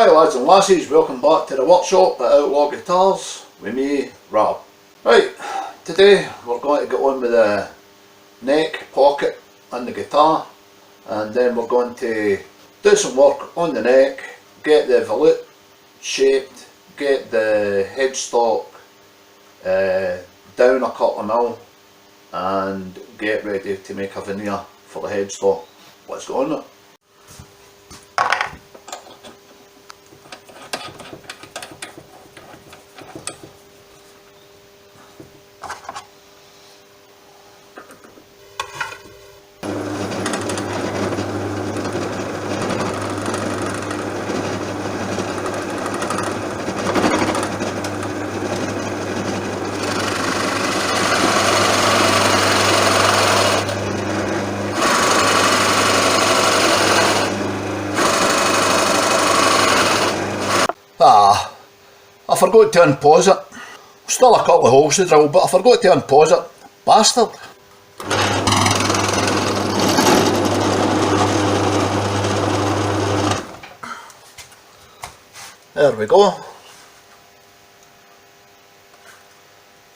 Hi lads and lassies, welcome back to the workshop at Outlaw Guitars with me, Rob. Right, today we're going to get on with the neck, pocket and the guitar, and then we're going to do some work on the neck, get the volute shaped, get the headstock down a couple of mil and get ready to make a veneer for the headstock. Let's go on it. I forgot to unpause it. Still a couple of holes to drill, but I forgot to unpause it. Bastard. There we go.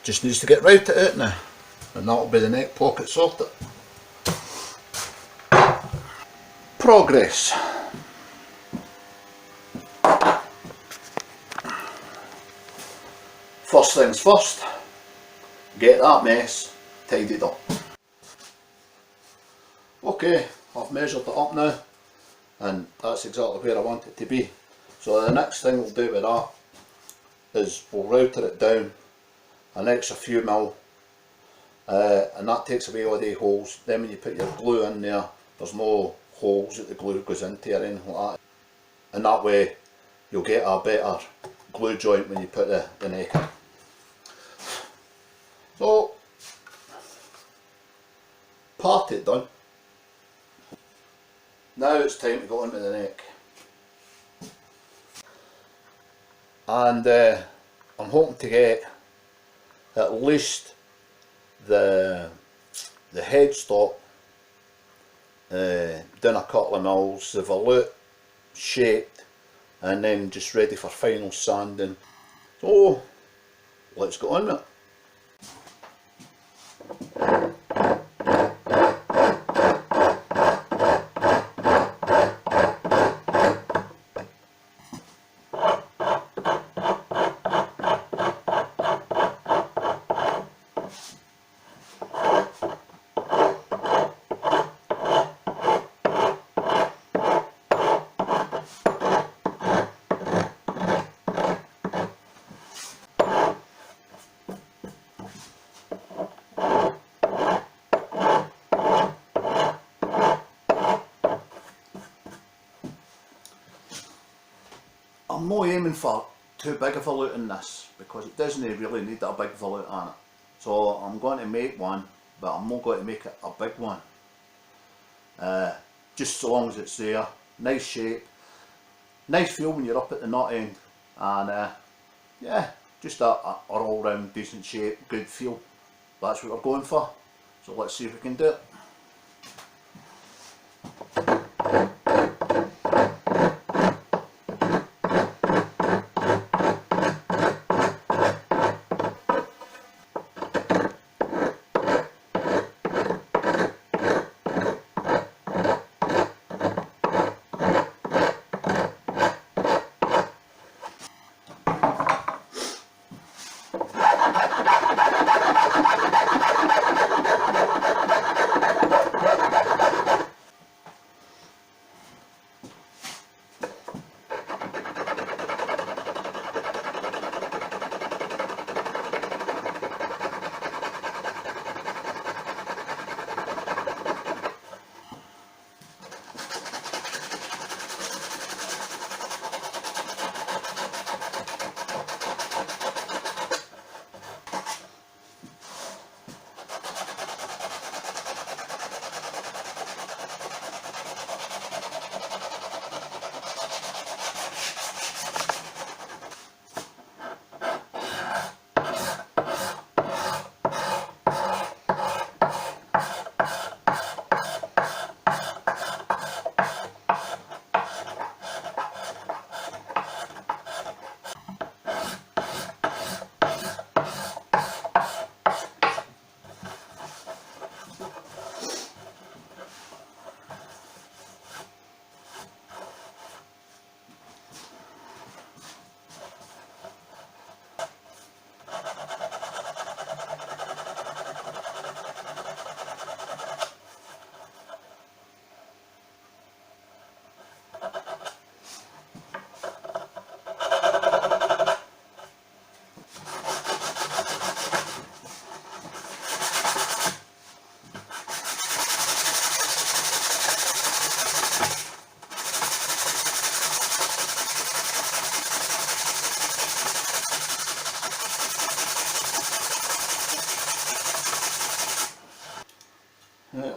Just needs to get routed out now, and that'll be the neck pocket sorted. Progress. First things first, get that mess tidied up. Okay, I've measured it up now and that's exactly where I want it to be. So the next thing we'll do with that is we'll router it down an extra few mil, and that takes away all the holes. Then when you put your glue in there, there's no holes that the glue goes into or anything like that, and that way you'll get a better glue joint when you put the neck in. So, part it done. Now it's time to go on with the neck. And I'm hoping to get at least the headstock done a couple of mils, the volute shaped, and then just ready for final sanding. So let's get on with it. I'm not aiming for too big a volute in this because it doesn't really need a big volute on it. So I'm going to make one, but I'm not going to make it a big one. Just so long as it's there, nice shape, nice feel when you're up at the nut end, and yeah, just a all round decent shape, good feel. That's what we're going for. So let's see if we can do it.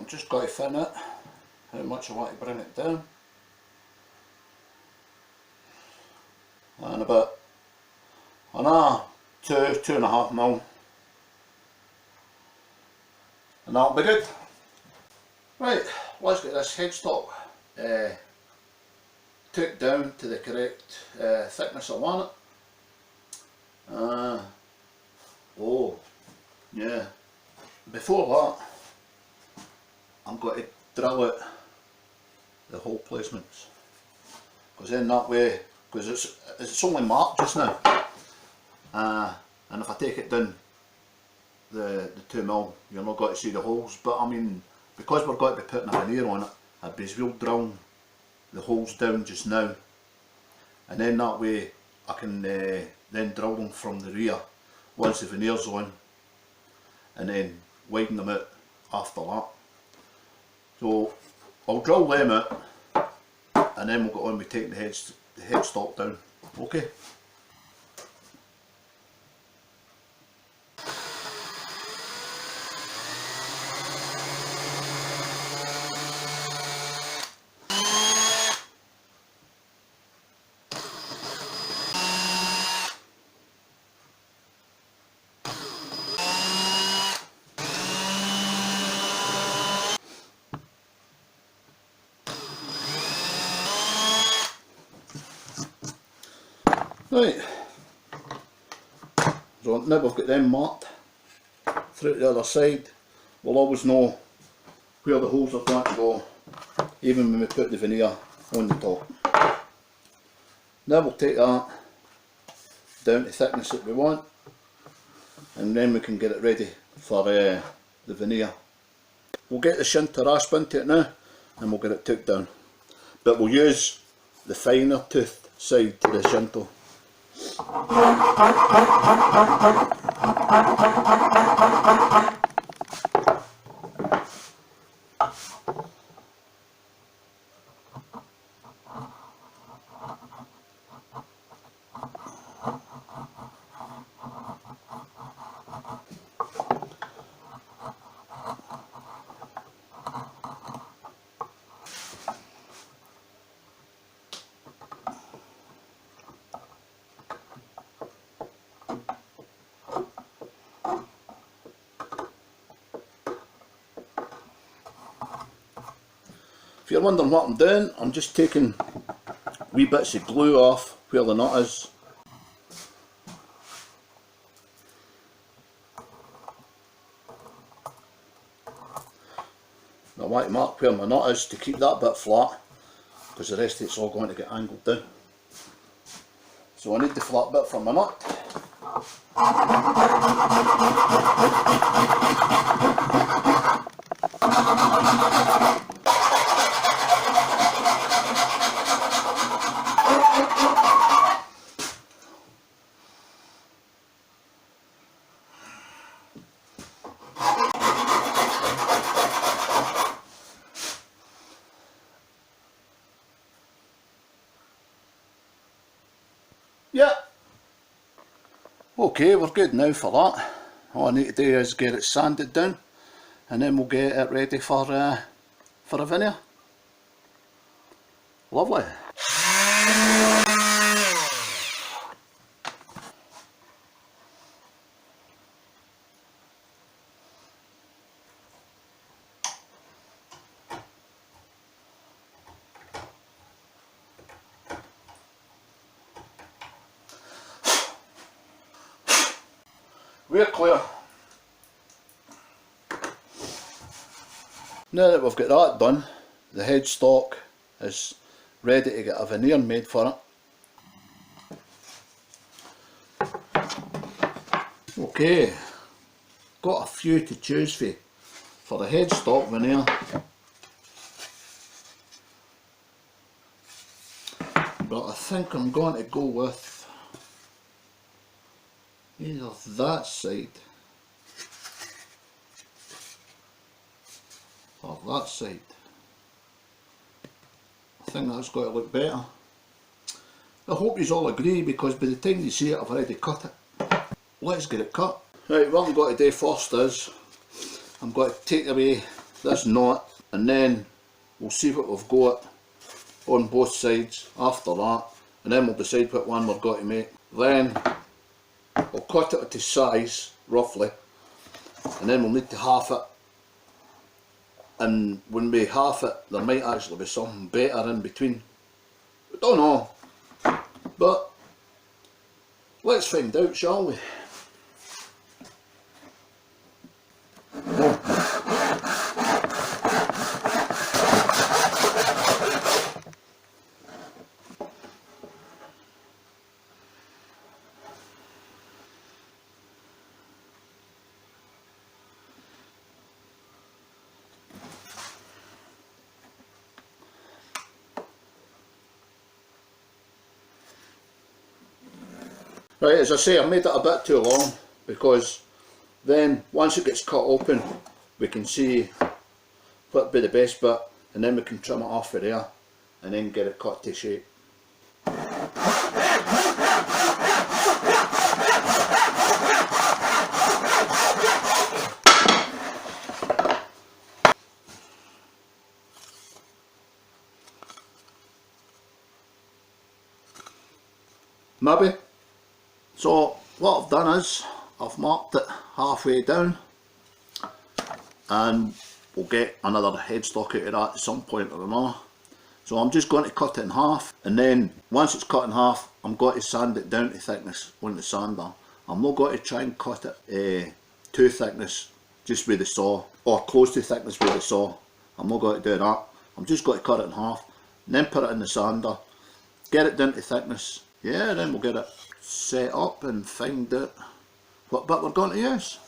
just got to fin it, how much I want to bring it down. And about another 2.5 mil. And that'll be good. Right, let's get this headstock took down to the correct thickness I want it. Oh, yeah. Before that, I'm going to drill out the hole placements. Because then that way, because it's only marked just now. And if I take it down the 2 mil, you're not going to see the holes. But I mean, because we're going to be putting a veneer on it, I'd be as well drilling the holes down just now, and then that way I can then drill them from the rear once the veneer's on, and then widen them out after that. So I'll drill them out, and then we'll get on with taking the headstock down. Okay. Right, so now we've got them marked through to the other side, we'll always know where the holes are going to go, even when we put the veneer on the top. Now we'll take that down to thickness that we want, and then we can get it ready for the veneer. We'll get the shin to rasp into it now, and we'll get it took down. But we'll use the finer tooth side to the shinto. If you're wondering what I'm doing, I'm just taking wee bits of glue off where the nut is. I want to mark where my nut is to keep that bit flat, because the rest of it's all going to get angled down. So I need the flat bit for my nut. Yeah. Okay, we're good now for that. All I need to do is get it sanded down, and then we'll get it ready for a veneer. Lovely. We're clear. Now that we've got that done, the headstock is ready to get a veneer made for it. Okay, got a few to choose for the headstock veneer. But I think I'm going to go with either that side or that side. I think that's got to look better. I hope you all agree, because by the time you see it I've already cut it. Let's get it cut. Right, what I'm going to do first is I'm going to take away this knot, and then we'll see what we've got on both sides after that, and then we'll decide what one we're going to make. Then we'll cut it to size roughly, and then we'll need to half it, and when we half it there might actually be something better in between. I don't know, but let's find out, shall we? Right, as I say, I made it a bit too long, because then once it gets cut open we can see what would be the best bit, and then we can trim it off of there and then get it cut to shape. Maybe. So what I've done is I've marked it halfway down, and we'll get another headstock out of that at some point or another. So I'm just going to cut it in half, and then once it's cut in half I'm going to sand it down to thickness on the sander. I'm not going to try and cut it to thickness just with the saw, or close to thickness with the saw. I'm not going to do that. I'm just going to cut it in half and then put it in the sander, get it down to thickness. Yeah, then we'll get it set up and find out what bit we're going to use.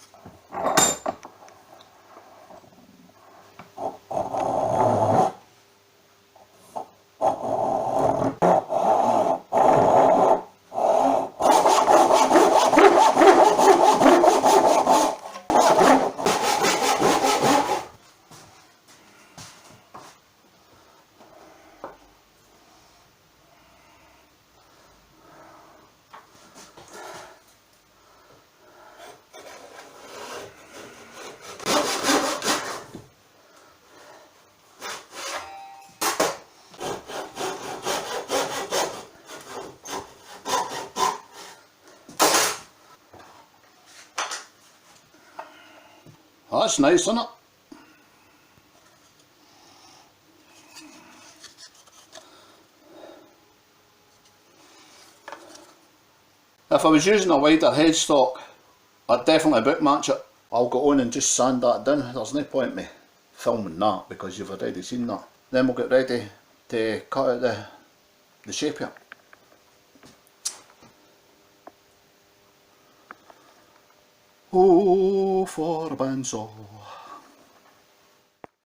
That's nice, isn't it? If I was using a wider headstock, I'd definitely bookmatch it. I'll go on and just sand that down. There's no point me filming that because you've already seen that. Then we'll get ready to cut out the shape here. Oh, for a bandsaw.